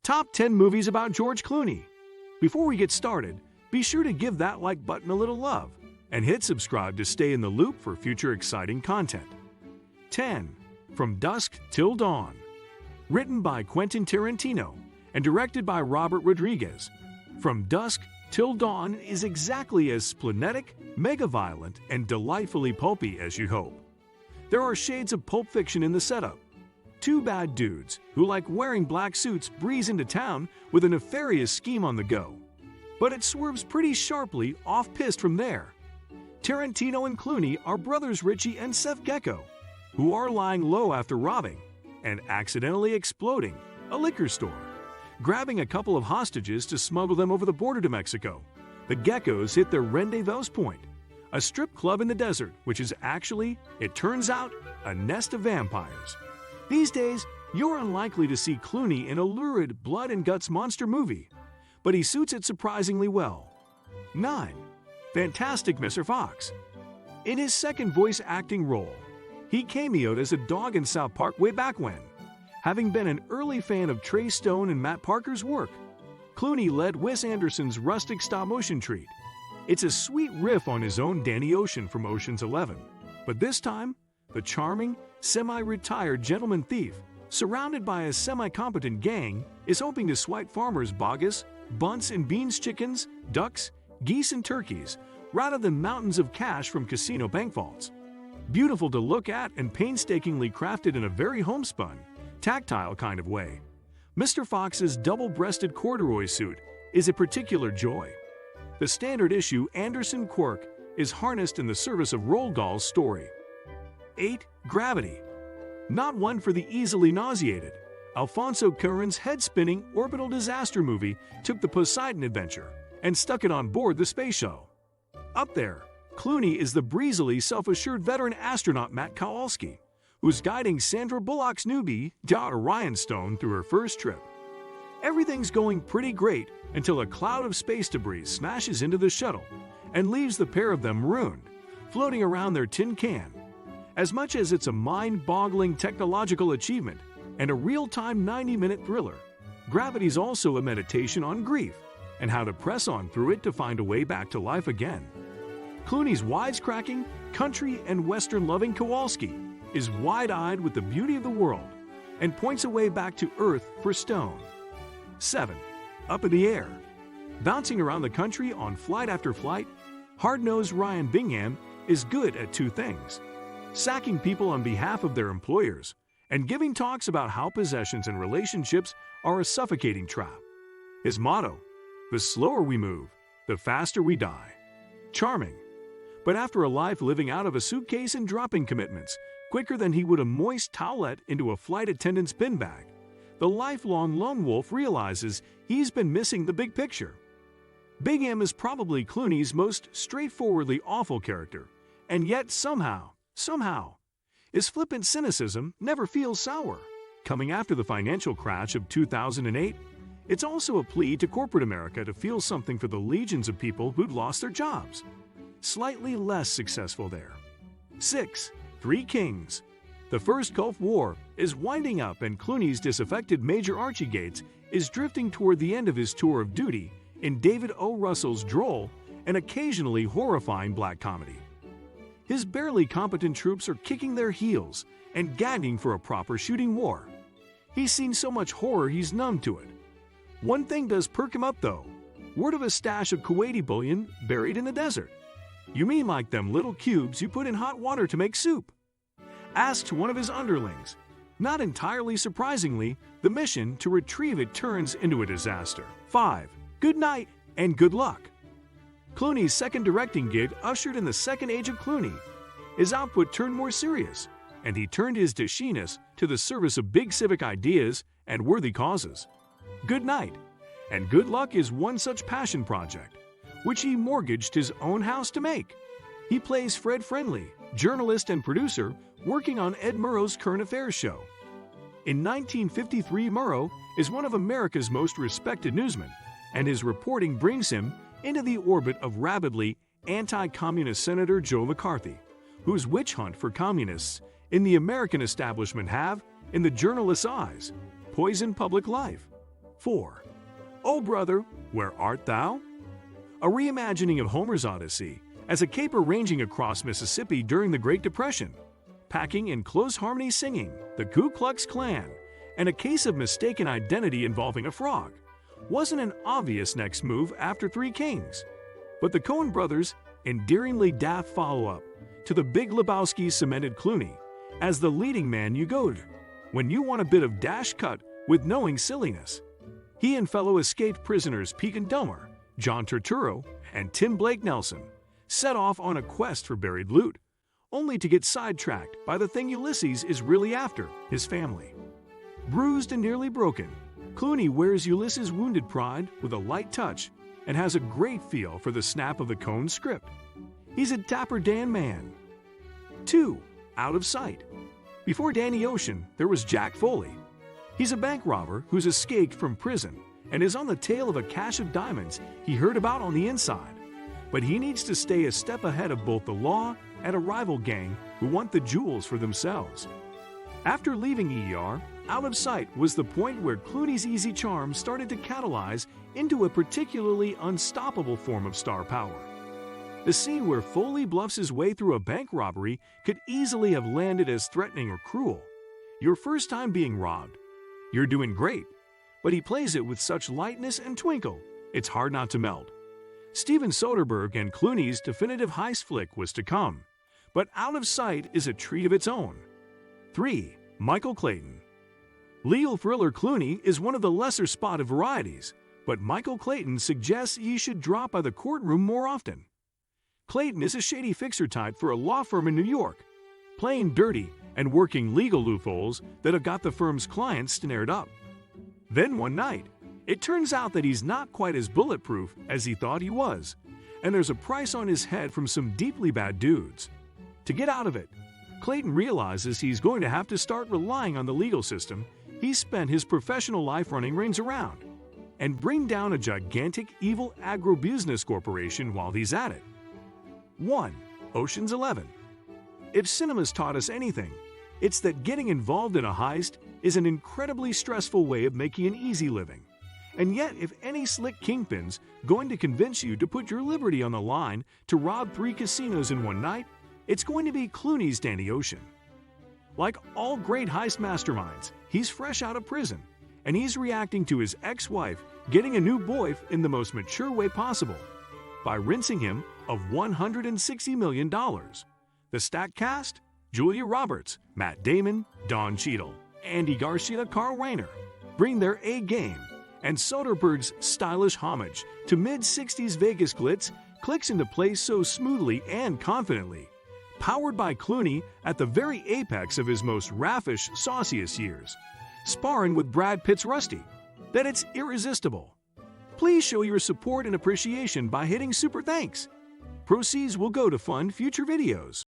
Top 10 movies about George Clooney. Before we get started, be sure to give that like button a little love and hit subscribe to stay in the loop for future exciting content. 10. From Dusk Till Dawn. Written by Quentin Tarantino and directed by Robert Rodriguez, From Dusk Till Dawn is exactly as splenetic, mega-violent, and delightfully pulpy as you'd hope. There are shades of Pulp Fiction in the setup. Two bad dudes who like wearing black suits breeze into town with a nefarious scheme on the go. But it swerves pretty sharply off-piste from there. Tarantino and Clooney are brothers Richie and Seth Gecko, who are lying low after robbing and accidentally exploding a liquor store, grabbing a couple of hostages to smuggle them over the border to Mexico. The Geckos hit their rendezvous point, a strip club in the desert, which is actually, it turns out, a nest of vampires. These days, you're unlikely to see Clooney in a lurid blood and guts monster movie, but he suits it surprisingly well. 9. Fantastic Mr. Fox. In his second voice acting role, he cameoed as a dog in South Park way back when. Having been an early fan of Trey Stone and Matt Parker's work, Clooney led Wes Anderson's rustic stop-motion treat. It's a sweet riff on his own Danny Ocean from Ocean's 11, but this time, the charming, semi-retired gentleman thief, surrounded by a semi-competent gang, is hoping to swipe farmers' bogus, bunts and beans chickens, ducks, geese and turkeys, rather than mountains of cash from casino bank vaults. Beautiful to look at and painstakingly crafted in a very homespun, tactile kind of way, Mr. Fox's double-breasted corduroy suit is a particular joy. The standard issue Anderson quirk is harnessed in the service of Roald Dahl's story. 8. Gravity. Not one for the easily nauseated, Alfonso Cuarón's head-spinning orbital disaster movie took the Poseidon adventure and stuck it on board the space shuttle. Up there, Clooney is the breezily self-assured veteran astronaut Matt Kowalski, who's guiding Sandra Bullock's newbie, Orion Stone, through her first trip. Everything's going pretty great until a cloud of space debris smashes into the shuttle and leaves the pair of them marooned, floating around their tin can. As much as it's a mind-boggling technological achievement and a real-time 90-minute thriller, Gravity's also a meditation on grief and how to press on through it to find a way back to life again. Clooney's wisecracking, country and western-loving Kowalski is wide-eyed with the beauty of the world and points a way back to Earth for Stone. 7. Up in the Air. Bouncing around the country on flight after flight, hard-nosed Ryan Bingham is good at two things: sacking people on behalf of their employers and giving talks about how possessions and relationships are a suffocating trap. His motto: the slower we move, the faster we die. Charming. But after a life living out of a suitcase and dropping commitments quicker than he would a moist towelette into a flight attendant's bin bag, the lifelong lone wolf realizes he's been missing the big picture. Bingham is probably Clooney's most straightforwardly awful character, and yet somehow, his flippant cynicism never feels sour. Coming after the financial crash of 2008, it's also a plea to corporate America to feel something for the legions of people who'd lost their jobs. Slightly less successful there. 6. Three Kings. The First Gulf War is winding up and Clooney's disaffected Major Archie Gates is drifting toward the end of his tour of duty in David O. Russell's droll and occasionally horrifying black comedy. His barely competent troops are kicking their heels and gagging for a proper shooting war. He's seen so much horror he's numb to it. One thing does perk him up though: word of a stash of Kuwaiti bullion buried in the desert. You mean like them little cubes you put in hot water to make soup? Asked one of his underlings. Not entirely surprisingly, the mission to retrieve it turns into a disaster. 5. Good night and good luck. Clooney's second directing gig ushered in the second age of Clooney. His output turned more serious, and he turned his dashiness to the service of big civic ideas and worthy causes. Good night and good luck is one such passion project, which he mortgaged his own house to make. He plays Fred Friendly, journalist and producer, working on Ed Murrow's Current Affairs show. In 1953, Murrow is one of America's most respected newsmen, and his reporting brings him into the orbit of rabidly anti-communist Senator Joe McCarthy, whose witch hunt for communists in the American establishment have, in the journalist's eyes, poisoned public life. 4. Oh Brother, Where Art Thou? A reimagining of Homer's Odyssey as a caper ranging across Mississippi during the Great Depression, packing in close harmony singing, the Ku Klux Klan, and a case of mistaken identity involving a frog, wasn't an obvious next move after Three Kings. But the Coen brothers' endearingly daft follow-up to The Big Lebowski cemented Clooney as the leading man you go to when you want a bit of dash cut with knowing silliness. He and fellow escaped prisoners Peek and Delmer, John Turturro, and Tim Blake Nelson set off on a quest for buried loot, only to get sidetracked by the thing Ulysses is really after, his family. Bruised and nearly broken, Clooney wears Ulysses' wounded pride with a light touch and has a great feel for the snap of the Coen script. He's a Dapper Dan man. 2. Out of Sight. Before Danny Ocean, there was Jack Foley. He's a bank robber who's escaped from prison and is on the tail of a cache of diamonds he heard about on the inside. But he needs to stay a step ahead of both the law and a rival gang who want the jewels for themselves. After leaving ER, Out of Sight was the point where Clooney's easy charm started to catalyze into a particularly unstoppable form of star power. The scene where Foley bluffs his way through a bank robbery could easily have landed as threatening or cruel. Your first time being robbed. You're doing great. But he plays it with such lightness and twinkle, it's hard not to melt. Steven Soderbergh and Clooney's definitive heist flick was to come, but Out of Sight is a treat of its own. 3. Michael Clayton. Legal thriller Clooney is one of the lesser spotted varieties, but Michael Clayton suggests he should drop by the courtroom more often. Clayton is a shady fixer type for a law firm in New York, playing dirty and working legal loopholes that have got the firm's clients snared up. Then one night, it turns out that he's not quite as bulletproof as he thought he was, and there's a price on his head from some deeply bad dudes. To get out of it, Clayton realizes he's going to have to start relying on the legal system he's spent his professional life running rings around, and bring down a gigantic evil agribusiness corporation while he's at it. 1. Ocean's 11. If cinema's taught us anything, it's that getting involved in a heist is an incredibly stressful way of making an easy living. And yet, if any slick kingpin's going to convince you to put your liberty on the line to rob 3 casinos in one night, it's going to be Clooney's Danny Ocean. Like all great heist masterminds, he's fresh out of prison, and he's reacting to his ex-wife getting a new boyf in the most mature way possible, by rinsing him of $160 million. The stacked cast? Julia Roberts, Matt Damon, Don Cheadle, Andy Garcia, Carl Reiner bring their A game, and Soderbergh's stylish homage to mid-60s Vegas glitz clicks into place so smoothly and confidently, powered by Clooney at the very apex of his most raffish, sauciest years, sparring with Brad Pitt's Rusty, that it's irresistible. Please show your support and appreciation by hitting Super Thanks. Proceeds will go to fund future videos.